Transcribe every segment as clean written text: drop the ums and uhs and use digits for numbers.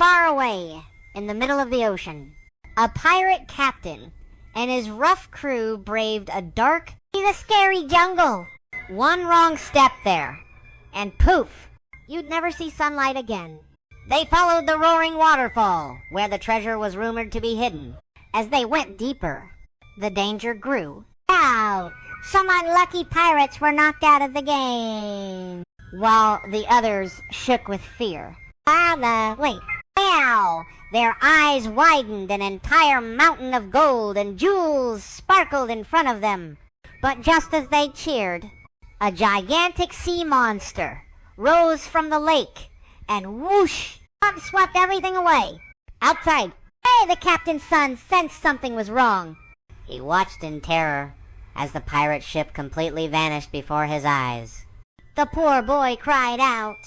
Far away, in the middle of the ocean, a pirate captain and his rough crew braved a dark, the scary jungle. One wrong step there, and poof, you'd never see sunlight again. They followed the roaring waterfall, where the treasure was rumored to be hidden. As they went deeper, the danger grew. Ow! Some unlucky pirates were knocked out of the game, while the others shook with fear. Wait. Wow! Their eyes widened, an entire mountain of gold and jewels sparkled in front of them. But just as they cheered, a gigantic sea monster rose from the lake and whoosh, swept everything away. Outside, the captain's son sensed something was wrong. He watched in terror as the pirate ship completely vanished before his eyes. The poor boy cried out,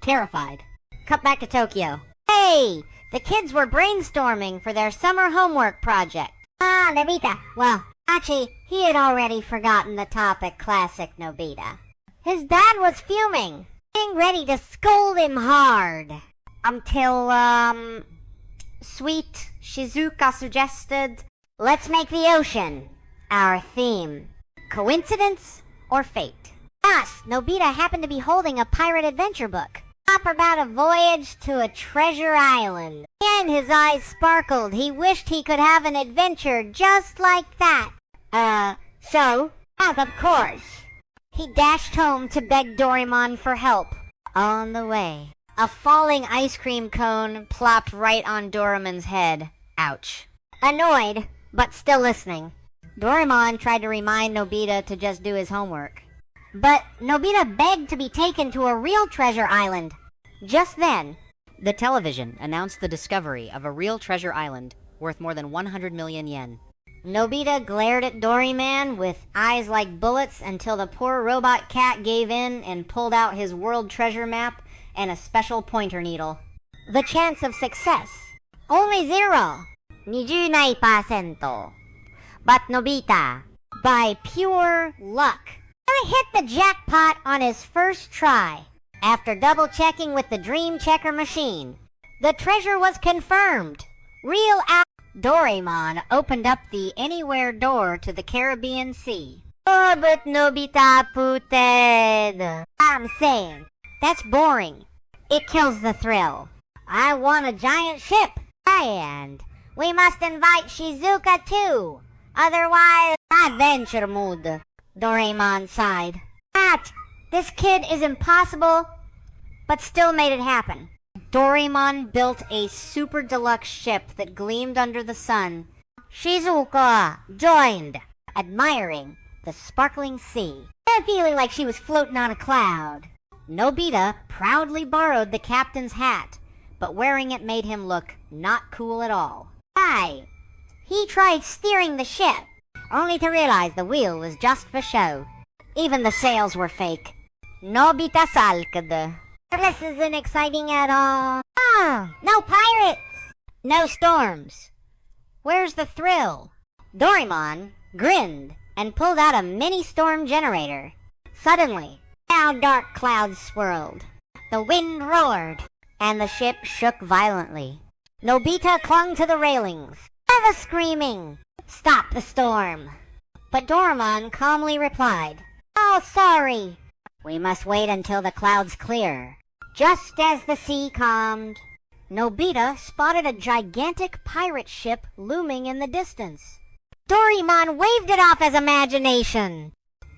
terrified. Cut back to Tokyo. Hey! The kids were brainstorming for their summer homework project. Nobita. Well, actually, he had already forgotten the topic classic Nobita. His dad was fuming, getting ready to scold him hard. Until, sweet Shizuka suggested, let's make the ocean our theme. Coincidence or fate? Thus, Nobita happened to be holding a pirate adventure book about a voyage to a treasure island. And his eyes sparkled. He wished he could have an adventure just like that. Of course, he dashed home to beg Doraemon for help. On the way, a falling ice cream cone plopped right on Doraemon's head. Ouch. Annoyed, but still listening, Doraemon tried to remind Nobita to just do his homework. But Nobita begged to be taken to a real treasure island. Just then, the television announced the discovery of a real treasure island worth more than 100 million yen. Nobita glared at Doraemon with eyes like bullets until the poor robot cat gave in and pulled out his world treasure map and a special pointer needle. The chance of success, only 0. 29%. But Nobita, by pure luck, hit the jackpot on his first try. After double-checking with the dream checker machine, the treasure was confirmed. Real Doraemon opened up the anywhere door to the Caribbean Sea. Oh, but Nobita pooted. I'm saying, that's boring. It kills the thrill. I want a giant ship. And we must invite Shizuka too. Otherwise, adventure mood. Doraemon sighed. This kid is impossible, but still made it happen. Doraemon built a super deluxe ship that gleamed under the sun. Shizuka joined, admiring the sparkling sea, and feeling like she was floating on a cloud. Nobita proudly borrowed the captain's hat, but wearing it made him look not cool at all. He tried steering the ship, only to realize the wheel was just for show. Even the sails were fake. Nobita sulked. This isn't exciting at all. No pirates! No storms. Where's the thrill? Doraemon grinned and pulled out a mini storm generator. Suddenly, now dark clouds swirled. The wind roared, and the ship shook violently. Nobita clung to the railings, ever screaming, "Stop the storm!" But Doraemon calmly replied, "Oh, sorry. We must wait until the clouds clear." Just as the sea calmed, Nobita spotted a gigantic pirate ship looming in the distance. Doraemon waved it off as imagination,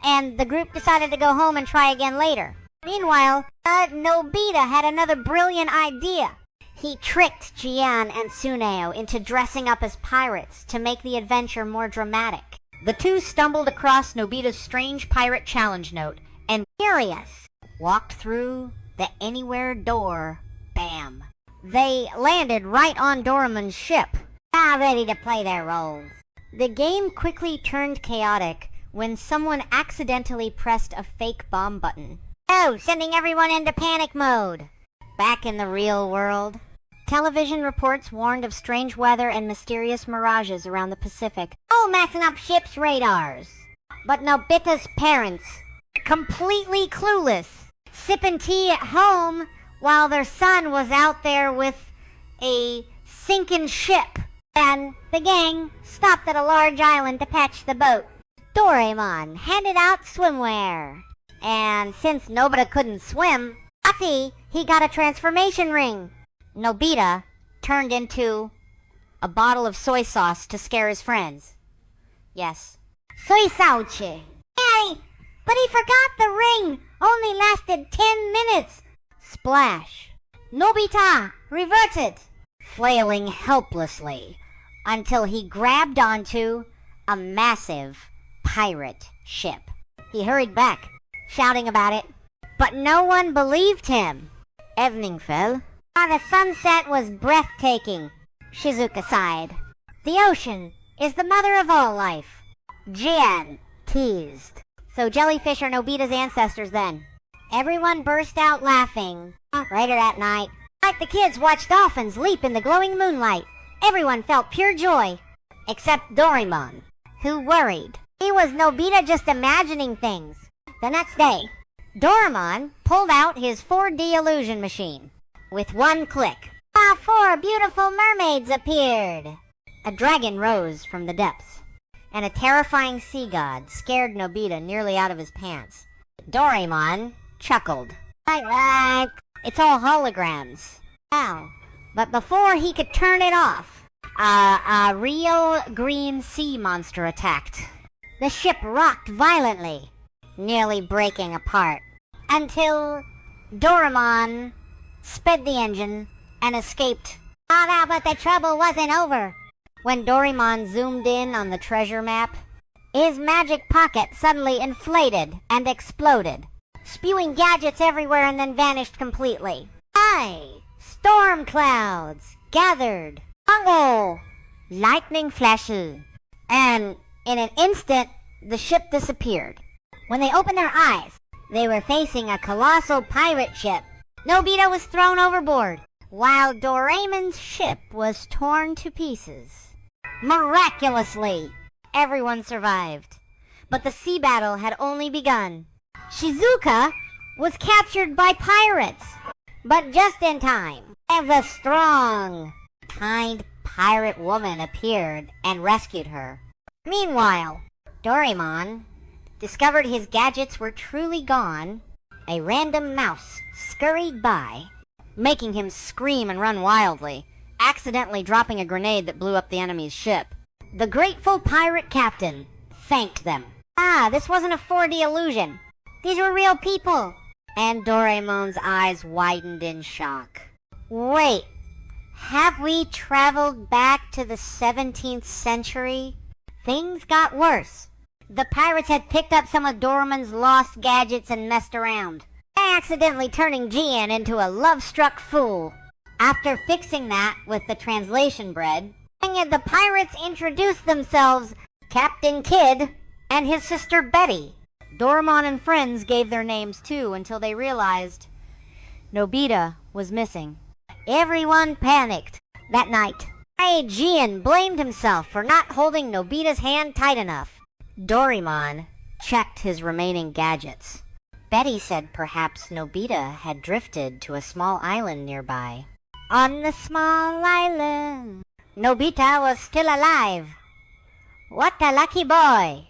and the group decided to go home and try again later. Meanwhile, Nobita had another brilliant idea. He tricked Jian and Tsuneo into dressing up as pirates to make the adventure more dramatic. The two stumbled across Nobita's strange pirate challenge note and, curious, walked through the anywhere door. Bam! They landed right on Doraemon's ship, ready to play their roles. The game quickly turned chaotic when someone accidentally pressed a fake bomb button. Sending everyone into panic mode. Back in the real world, television reports warned of strange weather and mysterious mirages around the Pacific, all messing up ships' radars. But Nobita's parents, completely clueless, sipping tea at home while their son was out there with a sinking ship, and the gang stopped at a large island to patch the boat. Doraemon handed out swimwear, and since Nobita couldn't swim, he got a transformation ring. Nobita turned into a bottle of soy sauce to scare his friends. Yes. Soy sauce. Hey, but he forgot the ring only lasted 10 minutes. Splash. Nobita reverted, flailing helplessly until he grabbed onto a massive pirate ship. He hurried back, shouting about it, but no one believed him. Evening fell. The sunset was breathtaking. Shizuka sighed. The ocean is the mother of all life. Jian teased. So jellyfish are Nobita's ancestors then. Everyone burst out laughing. Later that night, like the kids watched dolphins leap in the glowing moonlight, everyone felt pure joy. Except Doraemon, who worried. He was Nobita just imagining things. The next day, Doraemon pulled out his 4D illusion machine. With one click, 4 beautiful mermaids appeared. A dragon rose from the depths, and a terrifying sea god scared Nobita nearly out of his pants. Doraemon chuckled. It's all holograms. Now, but before he could turn it off, a real green sea monster attacked. The ship rocked violently, nearly breaking apart, until Doraemon sped the engine and escaped. But the trouble wasn't over. When Doraemon zoomed in on the treasure map, his magic pocket suddenly inflated and exploded, spewing gadgets everywhere and then vanished completely. Storm clouds gathered. Lightning flashes. And in an instant, the ship disappeared. When they opened their eyes, they were facing a colossal pirate ship. Nobita was thrown overboard, while Doraemon's ship was torn to pieces. Miraculously, everyone survived. But the sea battle had only begun. Shizuka was captured by pirates, but just in time. And the strong, kind pirate woman appeared and rescued her. Meanwhile, Doraemon discovered his gadgets were truly gone. A random mouse scurried by, making him scream and run wildly, accidentally dropping a grenade that blew up the enemy's ship. The grateful pirate captain thanked them. This wasn't a 4D illusion. These were real people. And Doraemon's eyes widened in shock. Wait, have we traveled back to the 17th century? Things got worse. The pirates had picked up some of Doraemon's lost gadgets and messed around, accidentally turning Jian into a love-struck fool. After fixing that with the translation bread, the pirates introduced themselves Captain Kidd and his sister Betty. Doraemon and friends gave their names too until they realized Nobita was missing. Everyone panicked. That night, Jian blamed himself for not holding Nobita's hand tight enough. Doraemon checked his remaining gadgets. Betty said perhaps Nobita had drifted to a small island nearby. On the small island, Nobita was still alive. What a lucky boy!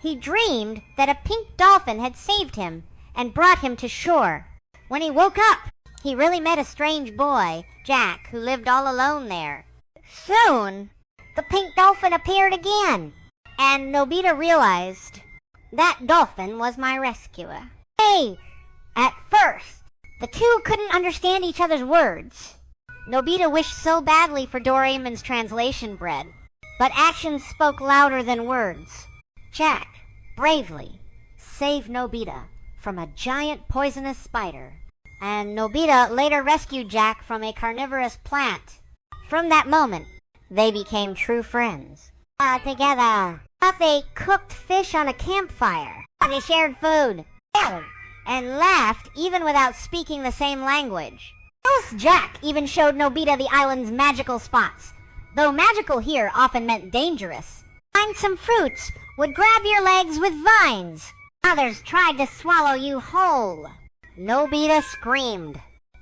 He dreamed that a pink dolphin had saved him and brought him to shore. When he woke up, he really met a strange boy, Jack, who lived all alone there. Soon, the pink dolphin appeared again, and Nobita realized that dolphin was my rescuer. At first, the two couldn't understand each other's words. Nobita wished so badly for Doraemon's translation bread, but actions spoke louder than words. Jack bravely saved Nobita from a giant poisonous spider, and Nobita later rescued Jack from a carnivorous plant. From that moment, they became true friends. Together, they cooked fish on a campfire. They shared food, and laughed even without speaking the same language. Jack even showed Nobita the island's magical spots, though magical here often meant dangerous. Find some fruits would grab your legs with vines. Others tried to swallow you whole. Nobita screamed.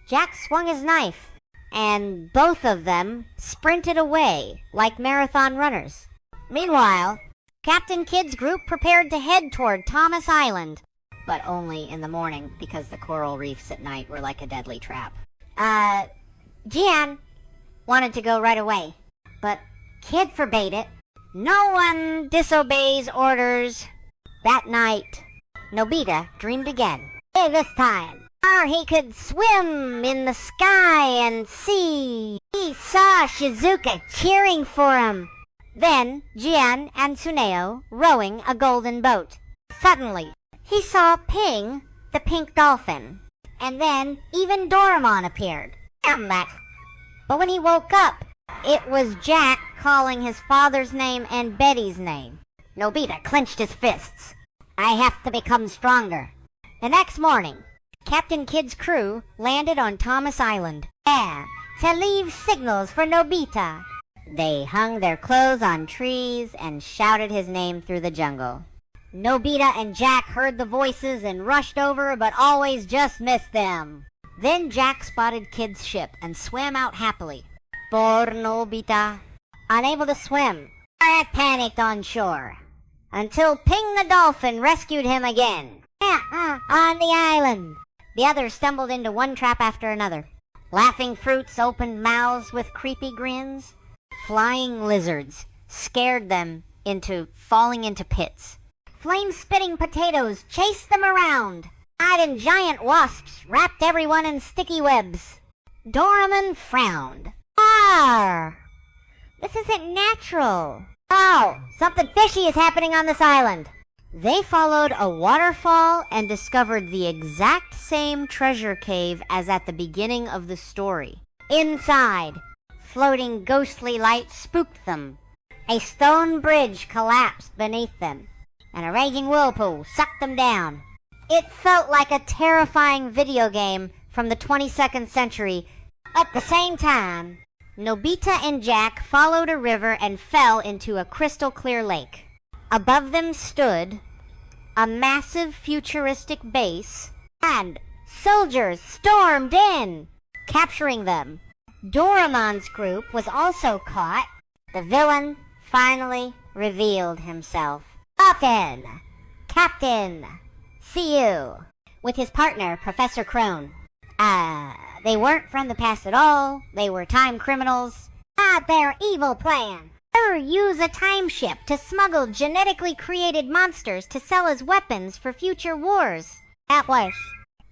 Jack swung his knife, and both of them sprinted away like marathon runners. Meanwhile, Captain Kidd's group prepared to head toward Thomas Island, but only in the morning because the coral reefs at night were like a deadly trap. Jian wanted to go right away, but Kidd forbade it. No one disobeys orders. That night, Nobita dreamed again. Hey, this time, he could swim in the sky and see. He saw Shizuka cheering for him. Then Jian and Tsuneo rowing a golden boat. Suddenly, he saw Ping, the pink dolphin. And then even Doraemon appeared. Damn that. But when he woke up, it was Jack calling his father's name and Betty's name. Nobita clenched his fists. I have to become stronger. The next morning, Captain Kidd's crew landed on Thomas Island. Yeah, to leave signals for Nobita. They hung their clothes on trees and shouted his name through the jungle. Nobita and Jack heard the voices and rushed over, but always just missed them. Then Jack spotted Kidd's ship and swam out happily. Poor Nobita. Unable to swim, Jack panicked on shore. Until Ping the dolphin rescued him again. On the island. The others stumbled into one trap after another. Laughing fruits opened mouths with creepy grins. Flying lizards scared them into falling into pits. Flame-spitting potatoes chased them around. And giant wasps wrapped everyone in sticky webs. Doraemon frowned. This isn't natural. Oh, something fishy is happening on this island. They followed a waterfall and discovered the exact same treasure cave as at the beginning of the story. Inside, floating ghostly light spooked them. A stone bridge collapsed beneath them, and a raging whirlpool sucked them down. It felt like a terrifying video game from the 22nd century. At the same time, Nobita and Jack followed a river and fell into a crystal-clear lake. Above them stood a massive futuristic base, and soldiers stormed in, capturing them. Doraemon's group was also caught. The villain finally revealed himself. Captain, see you, with his partner, Professor Crone. They weren't from the past at all. They were time criminals. Their evil plan. Use a time ship to smuggle genetically created monsters to sell as weapons for future wars. That was.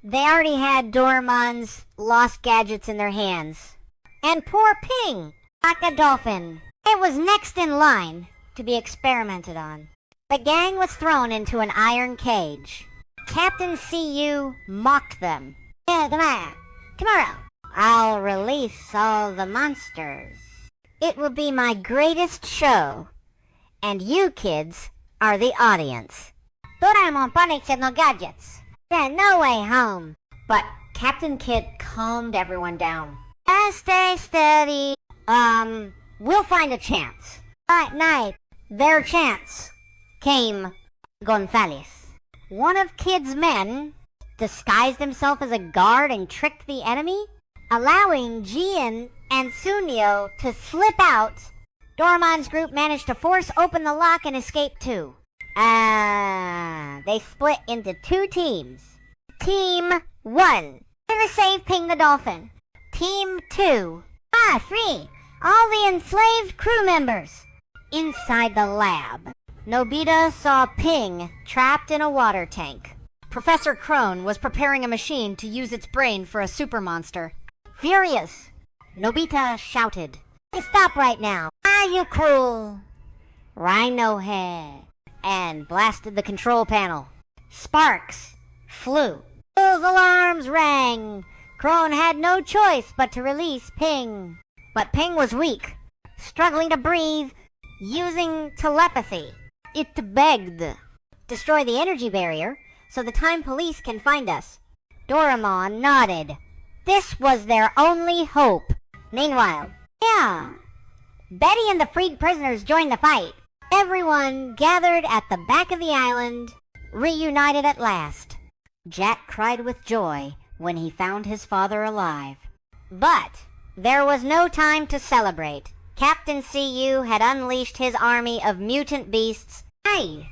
They already had Doraemon's lost gadgets in their hands. And poor Ping, like a dolphin. It was next in line to be experimented on. The gang was thrown into an iron cage. Captain CU mocked them. Yeah, come on. Tomorrow, I'll release all the monsters. It will be my greatest show, and you kids are the audience. Doraemon panics and no gadgets. Then no way home. But Captain Kidd calmed everyone down. Stay steady. We'll find a chance. That night, their chance came. Gonzales, one of Kidd's men, disguised himself as a guard and tricked the enemy, allowing Jian and Tsuneo to slip out. Doraemon's group managed to force open the lock and escape too. They split into two teams. Team 1, to save Ping the dolphin. Team 2, free all the enslaved crew members. Inside the lab, Nobita saw Ping trapped in a water tank. Professor Crone was preparing a machine to use its brain for a super monster. Furious, Nobita shouted, "Stop right now! Are you cruel? Rhino head!" and blasted the control panel. Sparks flew. Those alarms rang. Crone had no choice but to release Ping. But Ping was weak, struggling to breathe, using telepathy. It begged, "Destroy the energy barrier so the time police can find us." Doraemon nodded. This was their only hope. Meanwhile, Betty and the freed prisoners joined the fight. Everyone gathered at the back of the island, reunited at last. Jack cried with joy when he found his father alive. But There was no time to celebrate. Captain CU had unleashed his army of mutant beasts. Hey!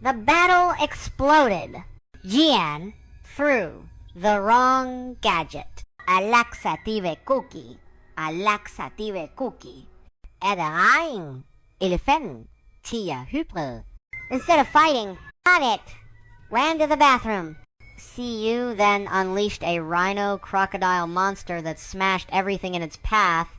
The battle exploded. Jian threw the wrong gadget. A laxative cookie. A laxative cookie. Edarein. Elephant. Tia Hupre. Instead of fighting, got it. Ran to the bathroom. CU then unleashed a rhino crocodile monster that smashed everything in its path.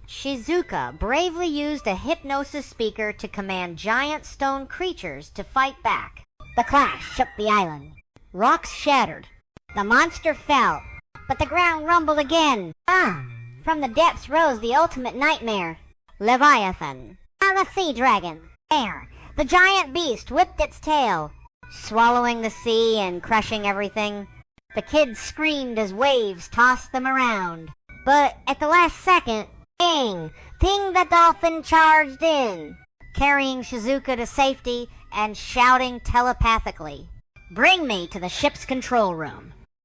Shizuka bravely used a hypnosis speaker to command giant stone creatures to fight back. The clash shook the island. Rocks shattered. The monster fell, but the ground rumbled again. From the depths rose the ultimate nightmare. Leviathan. The sea dragon. There, the giant beast whipped its tail, swallowing the sea and crushing everything. The kids screamed as waves tossed them around. But at the last second, Ting the dolphin charged in, carrying Shizuka to safety and shouting telepathically, "Bring me to the ship's control room."